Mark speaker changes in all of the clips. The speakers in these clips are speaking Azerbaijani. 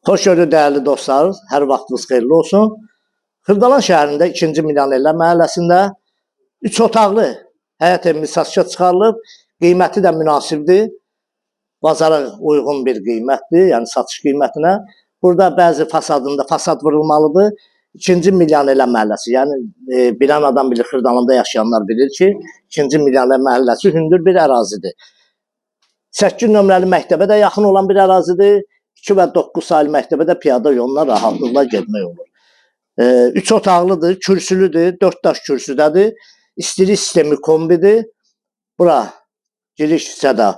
Speaker 1: Xoş gördük dəyərli dostlar, hər vaxtınız xeyirli olsun. Xırdalan şəhərində 2-ci Milyonerlər məhəlləsində 3 otaqlı həyət evi satışa çıxarılıb. Qiyməti də münasibdir. Bazara uyğun bir qiymətdir, yəni satış qiymətinə. Burada bəzi fasadında fasad vurulmalıdır. 2-ci Milyonerlər məhəlləsi, yəni bilən adam bilir, Xırdalanda yaşayanlar bilir ki, 2-ci Milyonerlər məhəlləsi hündür bir ərazidir. 8 nömrəli məktəbə də yaxın olan bir ərazidir. 2 və 9 saylı məktəbə də piyada yolla rahatlıqla getmək olur. 3 otaqlıdır, kürsülüdür, 4 daş kürsüdədir. İstilik sistemi kombidir. Bura giriş hissədə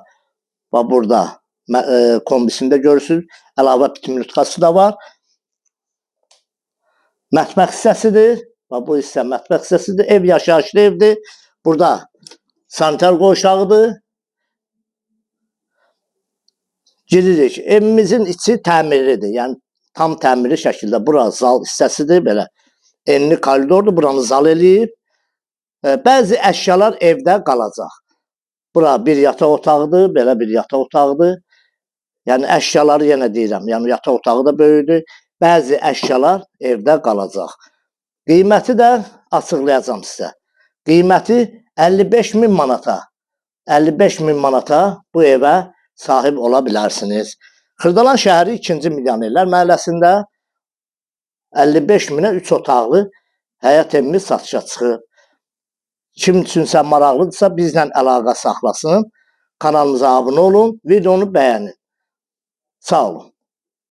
Speaker 1: və burada kombisində görürsünüz. Əlavə bitim lütkası da var. Mətbəx hissəsidir. Və bu hissə mətbəx hissəsidir. Ev yaşayışlı evdir. Burada sanitar qoğuşağıdır. Giririk. Evimizin içi təmirlidir. Yəni tam təmirli şəkildə. Bura zal hissəsidir. Belə enli koridordur. Buranı zal eləyib. Bəzi əşyalar evdə qalacaq. Bura bir yataq otağıdır. Belə bir yataq otağıdır. Yəni əşyaları yenə deyirəm. Yəni yataq otağı da böyükdür. Bəzi əşyalar evdə qalacaq. Qiyməti də açıqlayacağam sizə. Qiyməti 55.000 manata. 55.000 manata bu evə sahib ola bilərsiniz. Xırdalan şəhəri 2-ci Milyonerlər məhəlləsində 55.000-ə 3 otaqlı həyət evimiz satışa çıxıb. Kim üçünsə maraqlıdırsa bizlə əlaqə saxlasın. Kanalımıza abunə olun, videonu bəyənin. Sağ olun.